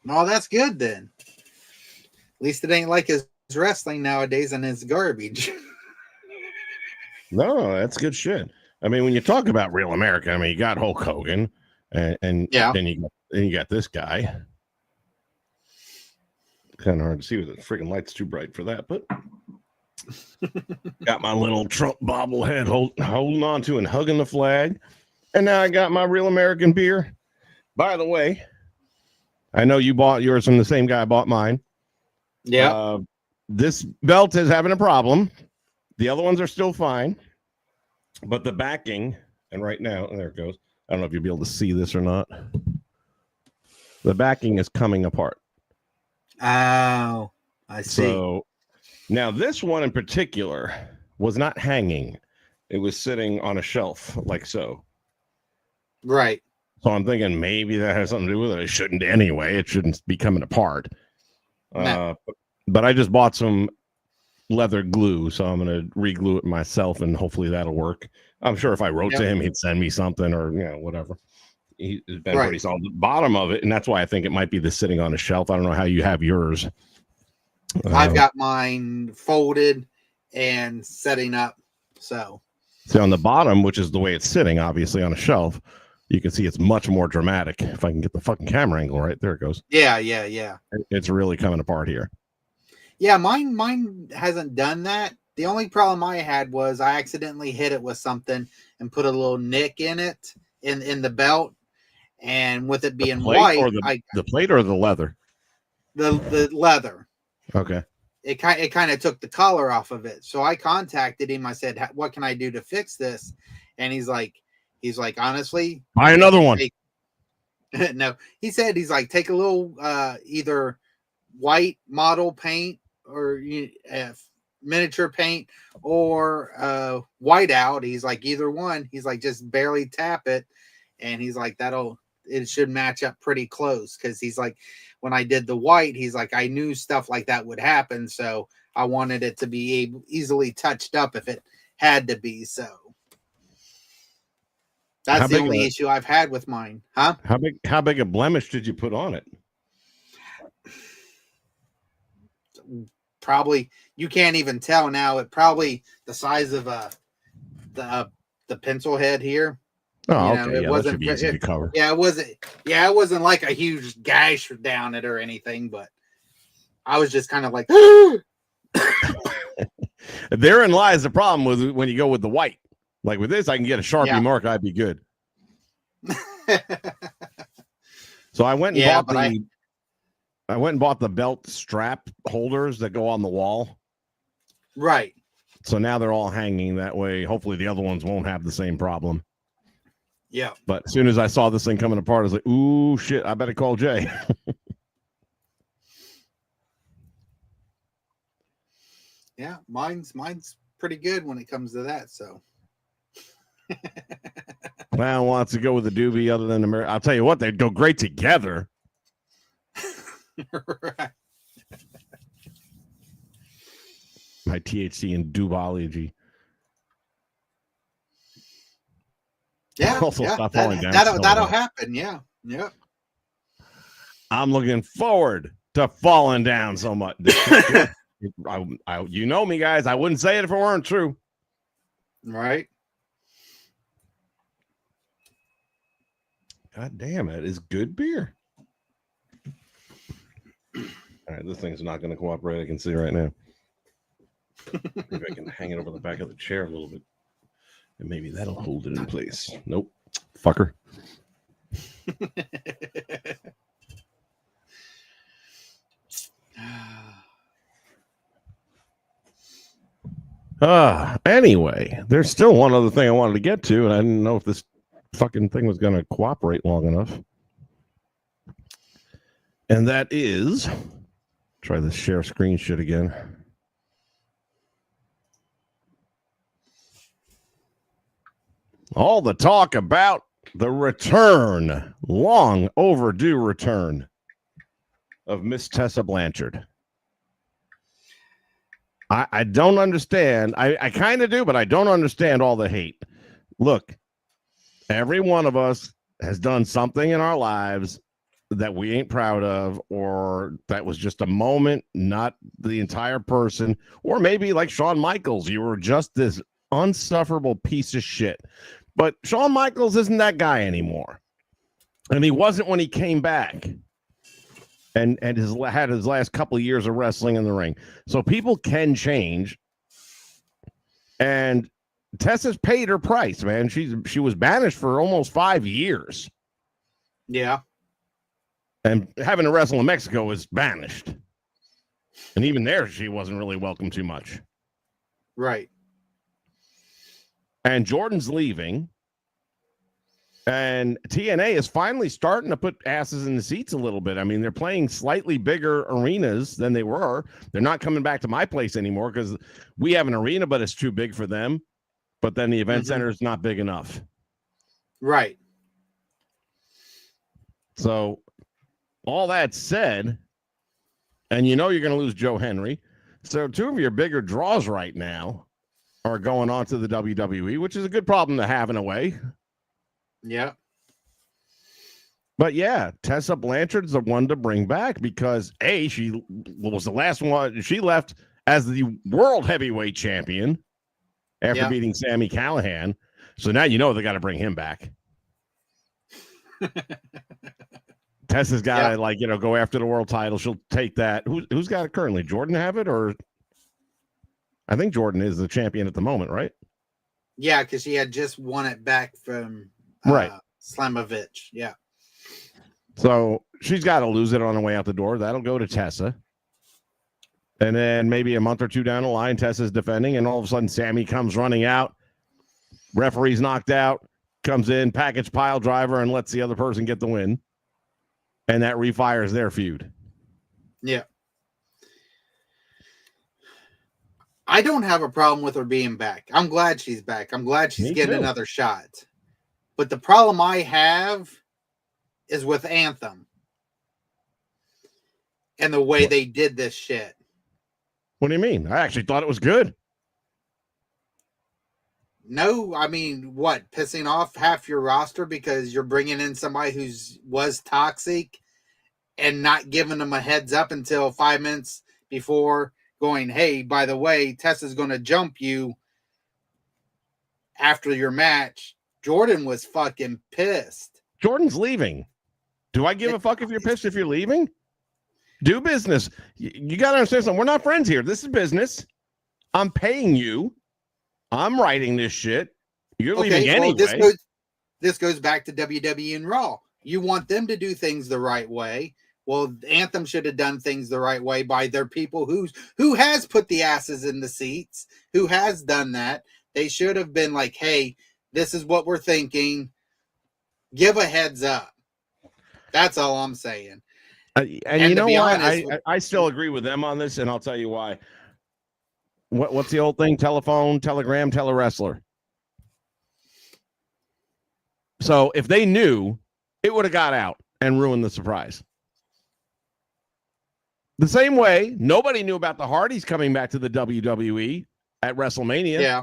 Speaker 2: Oh, that's good then. At least it ain't like his wrestling nowadays and it's garbage.
Speaker 1: No, that's good shit. I mean, when you talk about real America, I mean, you got Hulk Hogan, and
Speaker 2: Yeah.
Speaker 1: then you got this guy. Kind of hard to see with the freaking light's too bright for that, but got my little Trump bobblehead holding on to and hugging the flag. And now I got my real American beer. By the way, I know you bought yours from the same guy I bought mine.
Speaker 2: Yeah.
Speaker 1: This belt is having a problem. The other ones are still fine. But the backing, and right now, there it goes. I don't know if you'll be able to see this or not. The backing is coming apart.
Speaker 2: Oh, I see.
Speaker 1: So now this one in particular was not hanging. It was sitting on a shelf like so.
Speaker 2: Right.
Speaker 1: So I'm thinking maybe that has something to do with it. It shouldn't anyway. It shouldn't be coming apart.
Speaker 2: No.
Speaker 1: But I just bought some leather glue, so I'm going to re-glue it myself, and hopefully that'll work. I'm sure if I wrote to him, he'd send me something or whatever. He's been pretty solid. The bottom of it, and that's why I think it might be the sitting on a shelf. I don't know how you have yours.
Speaker 2: I've got mine folded and setting up. So
Speaker 1: on the bottom, which is the way it's sitting, obviously on a shelf, you can see it's much more dramatic. If I can get the fucking camera angle right, there it goes.
Speaker 2: Yeah.
Speaker 1: It's really coming apart here.
Speaker 2: Yeah, mine hasn't done that. The only problem I had was I accidentally hit it with something and put a little nick in it in the belt, and with it being white,
Speaker 1: the plate or the leather,
Speaker 2: the leather.
Speaker 1: Okay.
Speaker 2: It kind of took the color off of it. So I contacted him. I said, "What can I do to fix this?" And he's like, honestly,
Speaker 1: buy another one.
Speaker 2: No, he said take a little either white model paint or miniature paint or white out. He's like, either one. He's like, just barely tap it, and he's like, it should match up pretty close. Because he's like, when I did the white, he's like, I knew stuff like that would happen, so I wanted it to be easily touched up if it had to be. So that's the only issue I've had with mine. Huh?
Speaker 1: How big a blemish did you put on it?
Speaker 2: Probably, you can't even tell now. It probably the size of the pencil head here.
Speaker 1: Oh, okay. It wasn't easy to cover.
Speaker 2: Yeah, it wasn't. Yeah, it wasn't like a huge gash down it or anything. But I was just kind of like.
Speaker 1: Therein lies the problem with when you go with the white. Like with this, I can get a Sharpie mark. I'd be good. So I went and bought the belt strap holders that go on the wall.
Speaker 2: Right.
Speaker 1: So now they're all hanging that way. Hopefully the other ones won't have the same problem.
Speaker 2: Yeah.
Speaker 1: But as soon as I saw this thing coming apart, I was like, ooh, shit, I better call Jay.
Speaker 2: Yeah, mine's pretty good when it comes to that. So.
Speaker 1: Well, wants to go with the doobie other than America. I'll tell you what, they'd go great together.
Speaker 2: Right.
Speaker 1: My THC and doobology.
Speaker 2: Yeah.
Speaker 1: Also stop falling down.
Speaker 2: That'll happen. Yeah. Yep.
Speaker 1: I'm looking forward to falling down so much. You know me, guys. I wouldn't say it if it weren't true.
Speaker 2: Right.
Speaker 1: God damn, it is good beer. All right, this thing's not going to cooperate. I can see right now. Maybe I can hang it over the back of the chair a little bit, and maybe that'll hold it in place. Nope, fucker. Anyway, there's still one other thing I wanted to get to, and I didn't know if this fucking thing was going to cooperate long enough. And that is, Try the share screen shit again. All the talk about the return, long overdue return of Miss Tessa Blanchard. I don't understand. I kind of do, but I don't understand all the hate. Look, every one of us has done something in our lives that we ain't proud of, or that was just a moment, not the entire person. Or maybe like Shawn Michaels, you were just this unsufferable piece of shit. But Shawn Michaels isn't that guy anymore. And he wasn't when he came back and had his last couple of years of wrestling in the ring. So people can change. And Tessa's paid her price, man. She was banished for almost 5 years.
Speaker 2: Yeah.
Speaker 1: And having to wrestle in Mexico was banished. And even there, she wasn't really welcome too much.
Speaker 2: Right.
Speaker 1: And Jordan's leaving. And TNA is finally starting to put asses in the seats a little bit. I mean, they're playing slightly bigger arenas than they were. They're not coming back to my place anymore because we have an arena, but it's too big for them. But then the event center is not big enough.
Speaker 2: Right.
Speaker 1: So all that said, and you know you're going to lose Joe Henry. So two of your bigger draws right now are going on to the WWE, which is a good problem to have in a way.
Speaker 2: Yeah.
Speaker 1: But yeah, Tessa Blanchard's the one to bring back because she was the last one. She left as the world heavyweight champion after beating Sami Callihan. So now you know they got to bring him back. Tessa's got to go after the world title. She'll take that. Who's got it currently? Jordan have it, or I think Jordan is the champion at the moment, right?
Speaker 2: Yeah, because she had just won it back from Slamovich. Yeah.
Speaker 1: So she's got to lose it on the way out the door. That'll go to Tessa. And then maybe a month or two down the line, Tessa's defending, and all of a sudden Sami comes running out. Referee's knocked out, comes in, package pile driver, and lets the other person get the win. And that refires their feud.
Speaker 2: Yeah. I don't have a problem with her being back. I'm glad she's back. I'm glad she's getting another shot. But the problem I have is with Anthem and the way they did this shit.
Speaker 1: What do you mean? I actually thought it was good.
Speaker 2: No, I mean, what? Pissing off half your roster because you're bringing in somebody was toxic and not giving them a heads up until 5 minutes before, going, hey, by the way, Tessa's going to jump you after your match. Jordan was fucking pissed.
Speaker 1: Jordan's leaving. Do I give a fuck if you're pissed if you're leaving? Do business. You got to understand something. We're not friends here. This is business. I'm paying you. I'm writing this shit. You're leaving anyway.
Speaker 2: This goes back to WWE and Raw. You want them to do things the right way. Well, Anthem should have done things the right way by their people who has put the asses in the seats, who has done that. They should have been like, hey, this is what we're thinking. Give a heads up. That's all I'm saying.
Speaker 1: And you know what? I still agree with them on this, and I'll tell you why. What's the old thing? Telephone, telegram, telewrestler. So if they knew, it would have got out and ruined the surprise. The same way, nobody knew about the Hardys coming back to the WWE at WrestleMania.
Speaker 2: Yeah.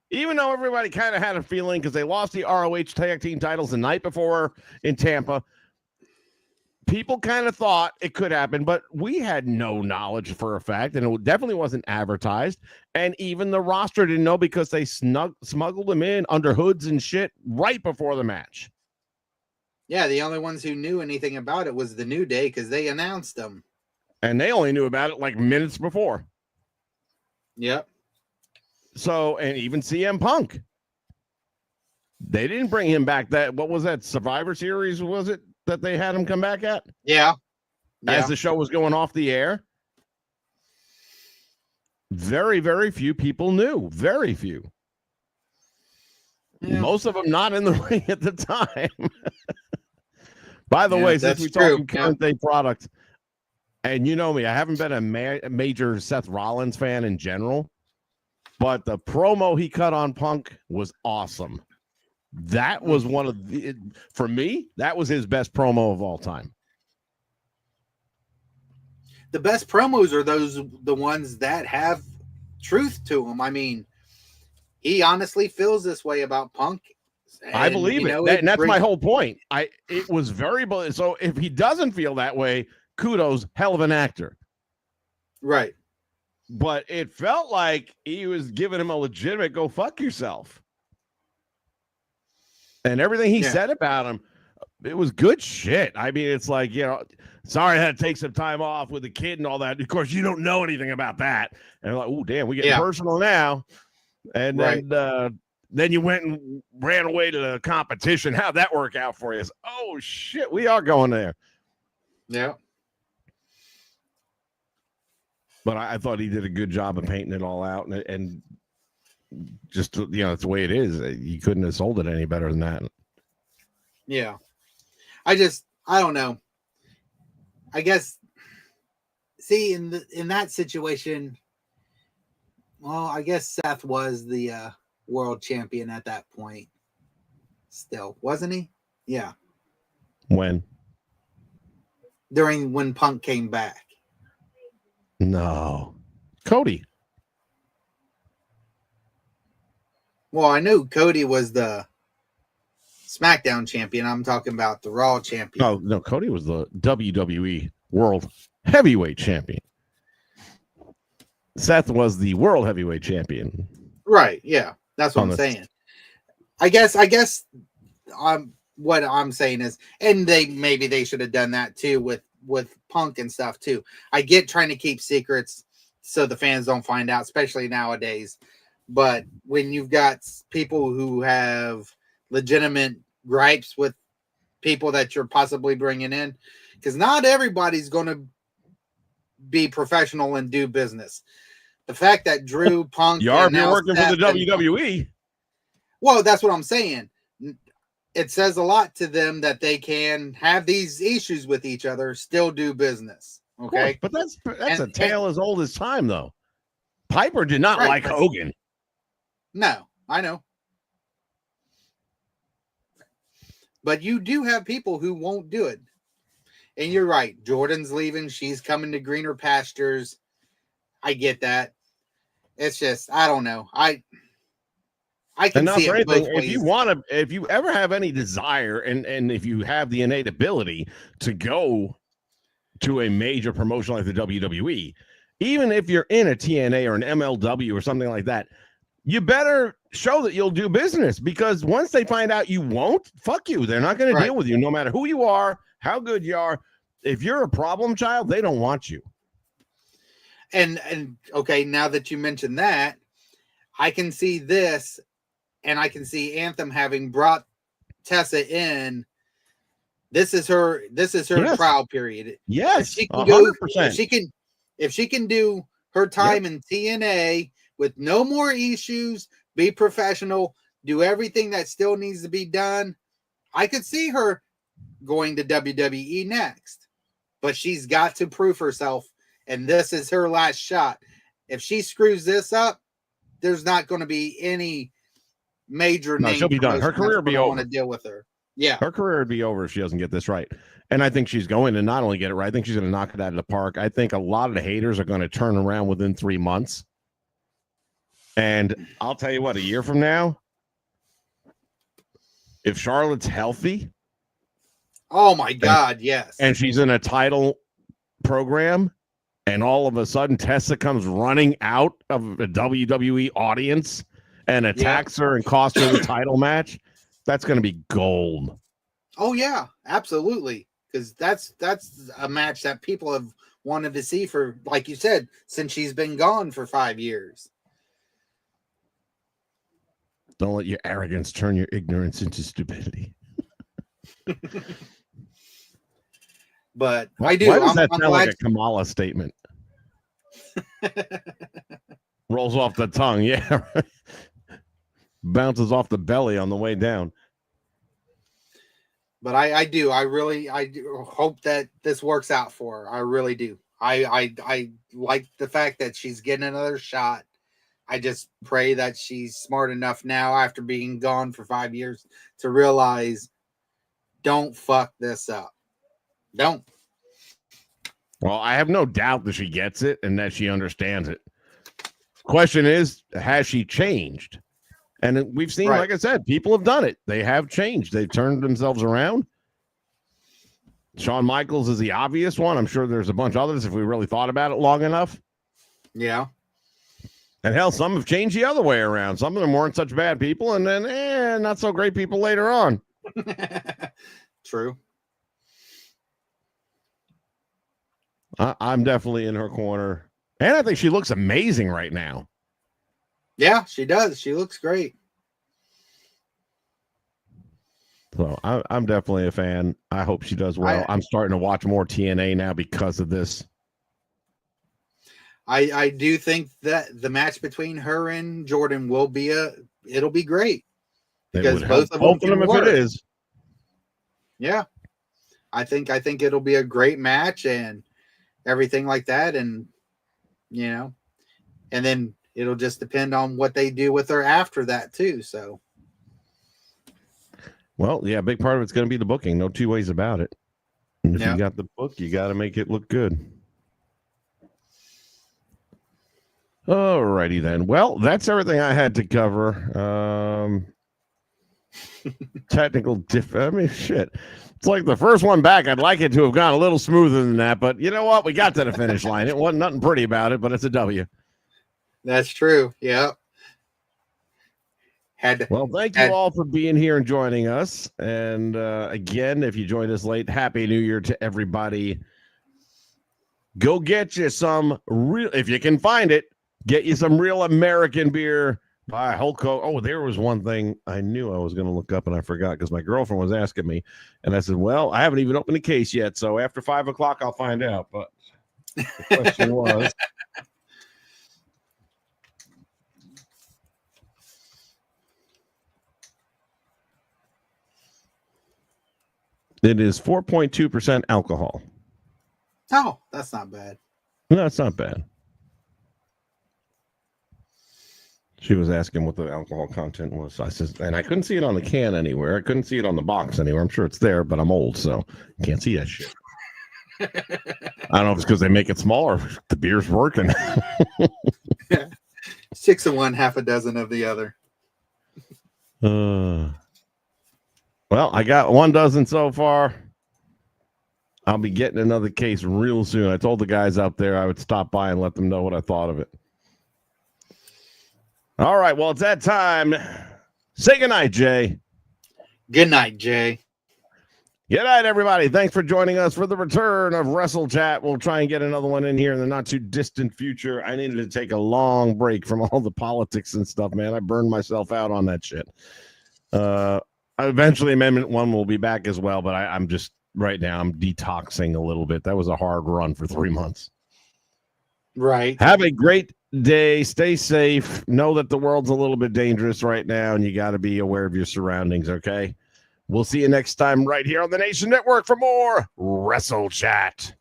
Speaker 1: Even though everybody kind of had a feeling because they lost the ROH tag team titles the night before in Tampa. People kind of thought it could happen, but we had no knowledge for a fact, and it definitely wasn't advertised. And even the roster didn't know because they smuggled them in under hoods and shit right before the match.
Speaker 2: Yeah, the only ones who knew anything about it was the New Day because they announced them.
Speaker 1: And they only knew about it like minutes before.
Speaker 2: Yep.
Speaker 1: So, and even CM Punk. They didn't bring him back. What was that, Survivor Series, was it, that they had him come back at?
Speaker 2: Yeah.
Speaker 1: As the show was going off the air. Very, very few people knew. Very few. Yeah. Most of them not in the ring at the time. By the way, since we're talking current day product, And you know me, I haven't been a major Seth Rollins fan in general, but the promo he cut on Punk was awesome. That was one of the, for me, that was his best promo of all time.
Speaker 2: The best promos are the ones that have truth to them. I mean, he honestly feels this way about Punk.
Speaker 1: I believe it. And that's my whole point. It was very, so if he doesn't feel that way, kudos, hell of an actor.
Speaker 2: Right.
Speaker 1: But it felt like he was giving him a legitimate go fuck yourself. And everything he said about him, it was good shit. I mean, it's like, you know, sorry I had to take some time off with the kid and all that. Of course, you don't know anything about that. And like, oh, damn, we get personal now. And then you went and ran away to the competition. How'd that work out for you? Oh, shit, we are going there.
Speaker 2: Yeah.
Speaker 1: But I thought he did a good job of painting it all out. And just, you know, it's the way it is. You couldn't have sold it any better than that.
Speaker 2: Yeah. I don't know. I guess, see, in that situation, well, I guess Seth was the world champion at that point. Still, wasn't he? Yeah.
Speaker 1: When
Speaker 2: Punk came back.
Speaker 1: No. Cody.
Speaker 2: Well, I knew Cody was the SmackDown champion. I'm talking about the Raw champion.
Speaker 1: Oh, no, Cody was the WWE World Heavyweight Champion. Seth was the World Heavyweight Champion.
Speaker 2: Right, yeah. That's what I'm saying. I guess what I'm saying is, and maybe they should have done that too with Punk and stuff too. I get trying to keep secrets so the fans don't find out, especially nowadays. But when you've got people who have legitimate gripes with people that you're possibly bringing in, because not everybody's going to be professional and do business. The fact that Drew, Punk,
Speaker 1: you're working for the WWE.
Speaker 2: Well, that's what I'm saying. It says a lot to them that they can have these issues with each other, still do business. Okay,
Speaker 1: but that's a tale as old as time, though. Piper did not like Hogan.
Speaker 2: No, I know. But you do have people who won't do it. And you're right. Jordan's leaving. She's coming to greener pastures. I get that. It's just, I don't know. I can see it both ways.
Speaker 1: If you ever have any desire and if you have the innate ability to go to a major promotion like the WWE, even if you're in a TNA or an MLW or something like that, you better show that you'll do business, because once they find out you won't, fuck you. They're not going to deal with you no matter who you are, how good you are. If you're a problem child, they don't want you.
Speaker 2: And okay, now that you mentioned that, I can see this, and I can see Anthem having brought Tessa in. This is her trial period.
Speaker 1: Yes,
Speaker 2: if she can
Speaker 1: 100%.
Speaker 2: If she can do her time in TNA with no more issues, be professional, do everything that still needs to be done, I could see her going to WWE next. But she's got to prove herself, and this is her last shot. If she screws this up, there's not going to be any major name.
Speaker 1: She'll be done. Her career will be over.
Speaker 2: Want to deal with her. Yeah,
Speaker 1: her career would be over if she doesn't get this right. And I think she's going to not only get it right, I think she's going to knock it out of the park. I think a lot of the haters are going to turn around within 3 months. And I'll tell you what, a year from now, if Charlotte's healthy,
Speaker 2: oh my God, yes,
Speaker 1: and she's in a title program, and all of a sudden Tessa comes running out of a WWE audience and attacks her and costs her the title match, that's going to be gold.
Speaker 2: Oh yeah, absolutely, because that's a match that people have wanted to see for, like you said, since she's been gone for 5 years.
Speaker 1: Don't let your arrogance turn your ignorance into stupidity.
Speaker 2: But
Speaker 1: why does that sound like a Kamala statement? Rolls off the tongue, yeah. Bounces off the belly on the way down.
Speaker 2: But I do. I do hope that this works out for her. I really do. I like the fact that she's getting another shot. I just pray that she's smart enough now, after being gone for 5 years, to realize, don't fuck this up. Don't.
Speaker 1: Well, I have no doubt that she gets it and that she understands it. Question is, has she changed? And we've seen, like I said, people have done it. They have changed. They've turned themselves around. Shawn Michaels is the obvious one. I'm sure there's a bunch of others if we really thought about it long enough.
Speaker 2: Yeah.
Speaker 1: And hell, some have changed the other way around. Some of them weren't such bad people, and then not so great people later on.
Speaker 2: True.
Speaker 1: I'm definitely in her corner. And I think she looks amazing right now.
Speaker 2: Yeah, she does. She looks great.
Speaker 1: So I'm definitely a fan. I hope she does well. I'm starting to watch more TNA now because of this.
Speaker 2: I do think that the match between her and Jordan will be it'll be great. Because both of them
Speaker 1: if it is.
Speaker 2: Yeah. I think it'll be a great match and everything like that. And, and then it'll just depend on what they do with her after that too. So.
Speaker 1: Well, yeah, a big part of it's going to be the booking. No two ways about it. And if you got the book, you got to make it look good. All righty then. Well, that's everything I had to cover. Technical I mean, shit. It's like the first one back. I'd like it to have gone a little smoother than that, but you know what? We got to the finish line. It wasn't nothing pretty about it, but it's a W.
Speaker 2: That's true. Yeah.
Speaker 1: Well, thank you all for being here and joining us. And again, if you joined us late, Happy New Year to everybody. Go get you some real, if you can find it, get you some real American beer by Hulk Hogan. Oh, there was one thing I knew I was going to look up and I forgot because my girlfriend was asking me. And I said, well, I haven't even opened the case yet. So after 5 o'clock, I'll find out. But the question was. It is 4.2% alcohol.
Speaker 2: Oh, that's not bad.
Speaker 1: No, it's not bad. She was asking what the alcohol content was. I said, and I couldn't see it on the can anywhere. I couldn't see it on the box anywhere. I'm sure it's there, but I'm old, so can't see that shit. I don't know if it's because they make it smaller. The beer's working.
Speaker 2: 6 of one, half a dozen of the other.
Speaker 1: Well, I got 1 dozen so far. I'll be getting another case real soon. I told the guys out there I would stop by and let them know what I thought of it. All right, well, it's that time. Say goodnight, Jay.
Speaker 2: Good night, Jay.
Speaker 1: Good night, everybody. Thanks for joining us for the return of WrestleChat. We'll try and get another one in here in the not-too-distant future. I needed to take a long break from all the politics and stuff, man. I burned myself out on that shit. Eventually, Amendment 1 will be back as well, but I'm just, right now, I'm detoxing a little bit. That was a hard run for 3 months.
Speaker 2: Right.
Speaker 1: Have a great day. Stay safe. Know that the world's a little bit dangerous right now, and you got to be aware of your surroundings, okay? We'll see you next time right here on the Nation Network for more WrestleChat.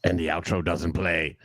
Speaker 1: And the outro doesn't play.